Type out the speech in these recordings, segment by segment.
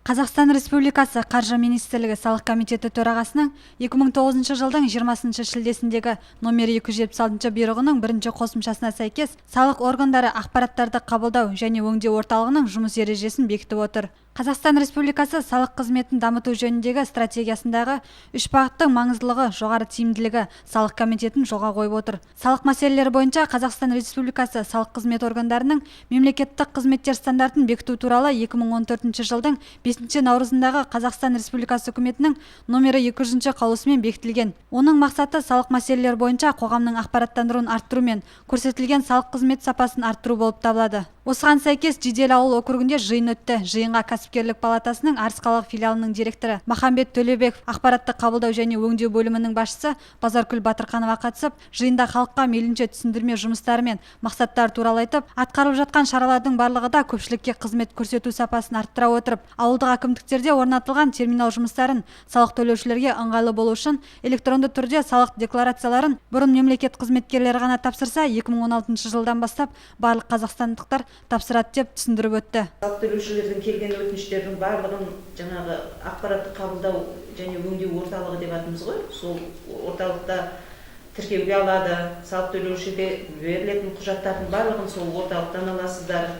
Қазақстан Республикасы Қаржы министрлігі салық комитеті төрағасының 2009 жылдың 20 шілдесіндегі номері 276 бұйрығының бірінші қосымшасына сәйкес салық органдары ақпараттарды қабылдау және өңдеу орталығының жұмыс ережесін бекітіп отыр. Қазақстан Республикасы салық қызметін дамыту жөніндегі стратегиясындағы 3 бағыттың маңыздылығы, жоғары тиімділігі салық комитетін жолға қойып отыр. Салық мәселелері бойынша Қазақстан Республикасы салық қызмет органдарының мемлекеттік қызметтер стандартын бекіту туралы 2014 жылдың 5 наурызындағы Қазақстан Республикасы үкіметінің номері 200 қаулысымен бекітілген. Оның мақсаты салық мәселелері бойынша қоғамның ақпараттандыруын арттыру мен көрсетілген салық қызмет сапасын арттыру болып табылады. Осыған сәйкес Жедел ауыл округінде жиын өтті. Жиынға кәсіпкерлік палатасының Арыс қалалық филиалының директоры Махамбет Төлебеков, ақпаратты қабылдау және өңдеу бөлімінің басшысы Базаркүл Батырханова қатысып, жиында халыққа мейлінше түсіндірме жұмыстары мен мақсаттар туралы айтып, атқарылып жатқан шаралардың барлығы да көпшілікке қызмет көрсету сапасын арттыра отырып, ауылдық әкімдіктерде орнатылған терминал жұмыстарын салық төлеушілерге ыңғайлы болу үшін электронды түрде салық декларацияларын бұрын мемлекет қызметкерлері ғана тапсырса, 2016 жылдан бастап барлық қазақстандықтар тапсырады деп түсіндіріп өтті. Салық төлеушілердің келген өтініштердің барлығын жаңағы ақпаратты қабылдау және өңдеу орталығы деп атымыз ғой. Сол орталықта тіркеуге алады. Салық төлеушіге берілетін құжаттардың барлығын сол орталықтан аласыздар.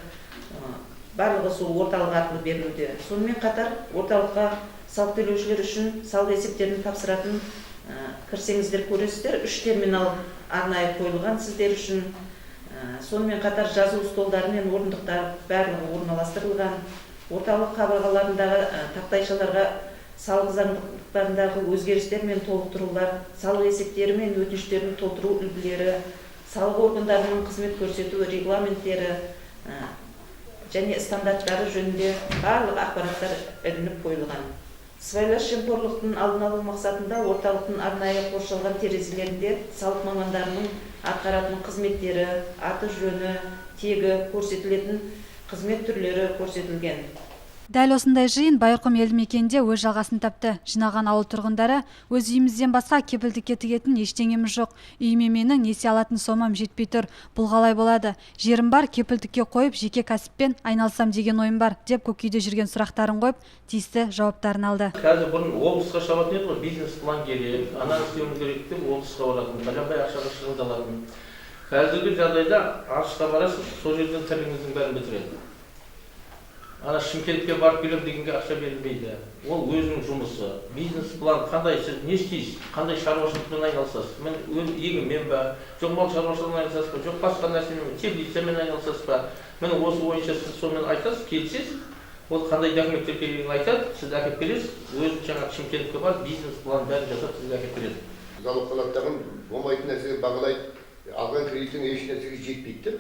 Барлығы сол орталық арқылы берілуде. Сонымен қатар орталыққа салық төлеушілер үшін салық есептерін тапсыратын кірсеңіздер көресіздер. 3 терминал арнайы қойылған сіздер үшін. Сонымен қатар жазу столдары мен орындықтар барлығы орналастырылған. Орталық қабырғаларындағы тақтайшаларға салық заңдылықтарындағы өзгерістер мен толықтырулар, салық есептері мен өтініштерін толтыру үлгілері, салық органдарының қызмет көрсету регламенттері және стандарттары жөнінде барлық ақпараттар ілініп қойылған. Сыбайлас жемқорлықтың алдын алу мақсатында орталықтың арнайы қоршалған терезелерінде салық мамандарының атқаратын қызметтері, аты жөні, тегі, көрсетілетін қызмет түрлері көрсетілген. Дәл осындай жиын Байырқұм елді мекенінде өз жалғасын тапты. Жиналған ауыл тұрғындары өз үйімізден басқа кепілдікке тігетін ештеңеміз жоқ. Үйіме менің несие алатын сомам жетпей тұр. Бұл қалай болады? Жерім бар, кепілдікке қойып, жеке кәсіппен айналсам деген ойым бар, деп көкейде жүрген сұрақтарын қойып, тиісті жауаптарын алды. Қазір бұрын облысқа шабатын еді ғой, бизнес план керек, ананы істеуім керек деп облысқа баратын, бәленбай ақшаға шығындалатын. Қазіргі жағдайда Арысқа барасыз, сол жерден тірлігіңіздің бәрін бітіреді. Ана Шымкентке барып келем дегенге ақша берілмейді. Ол өзінің жұмысы. Бизнес план қандай, сіз не істейсіз, қандай шаруашылықпен айналысасыз? Мен егінмен ба, жоқ мал шаруашылығымен айналысасыз ба, жоқ басқа нәрсемен, теплицамен айналысасыз ба? Міне осы бойынша сіз сонымен айтасыз, келсіз, ол қандай документтер керегін айтады, сіз әкеп бересіз, өзі жаңағы Шымкентке барып бизнес план бәрін жасап сізге әкеп береді. Залог қалаттағын болмайтын нәрсеге бағалайды, алған кредиттің еш нәрсеге жетпейді.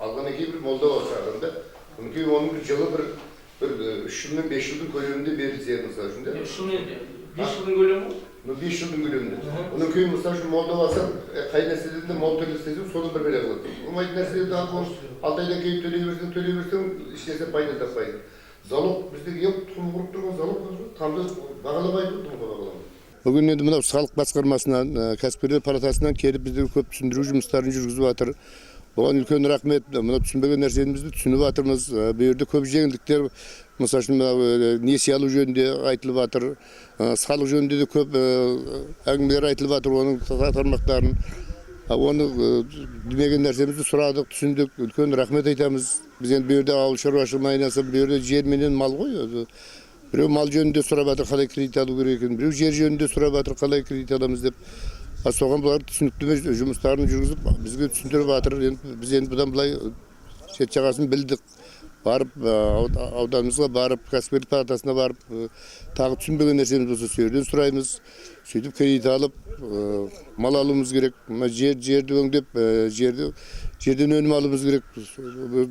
Алғаннан кейін бір молда бар шағында. Мүмкін оның жылы бір 3 жыл мен 5 жылдың көлемінде берілсе, мысалы үшін. 3 жыл мен 5 жылдың көлемі? 5 жылдың көлемінде. Оның кейін, мысалы үшін, молда басар, қай нәрселерінде мол төлестесің, соны бір бере қылады. Болмайтын нәрселерді алып, 6 айдан кейін төлей берсең, ешнәрсе пайда таппайды. Залог бізде ең тұқым құрып тұрған залог тамды бағаламайды, тұқымға бағаламайды. Бүгін енді мынау салық басқармасынан, кәсіпкерлер палатасынан келіп біздерге көп түсіндіру жұмыстарын жүргізіп жатыр. Бұған үлкен рахмет. Мына түсінбеген нәрсемізді түсініп жатырмыз. Бұл жерде көп жеңілдіктер, мысалы үшін несие алу жөнінде айтылып жатыр. Салық жөнінде де көп әңгімелер айтылып жатыр, оның тармақтарын. Оны демеген нәрсемізді сұрадық, түсіндік. Үлкен рахмет айтамыз. Біз енді бұл жерде ауыл шаруашылығымен айналысып, бұл жерде жер менен мал ғой. Біреу мал жөнінде сұрап жатыр, қалай кредит алу керек екенін, біреу жер жөнінде сұрап жатыр, қалай кредит аламыз деп. Соған бұлар түсініктеме жұмыстарын жүргізіп, бізге түсіндіріп жатыр. Біз енді бұдан былай шет жағасын білдік. Барып, ауданымызға барып, кәсіпкерлік палатасына барып, тағы түсінбеген нәрсеміз болса сөйден сұраймыз. Сөйтіп кредит алып, мал алуымыз керек. Жерді өңдеп, жерден өнім алуымыз керек.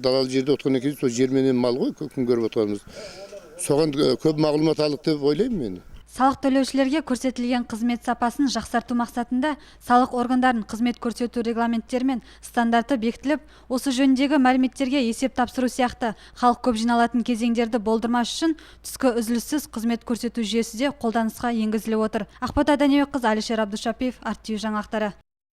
Далалы жерде отқаннан кейін, сол жерменен мал ғой, күн көріп отқанымыз. Соған көп мағлұмат алдық деп ойлаймын мен. Салық төлеушілерге көрсетілген қызмет сапасын жақсарту мақсатында салық органдарының қызмет көрсету регламенттері мен стандарты бекітіліп, осы жөніндегі мәліметтерге есеп тапсыру сияқты халық көп жиналатын кезеңдерді болдырмас үшін түскі үзіліссіз қызмет көрсету жүйесі де қолданысқа енгізіліп отыр. Ақбота Данебекқызы, Алишер Абдушапиев, RTV жаңалықтары.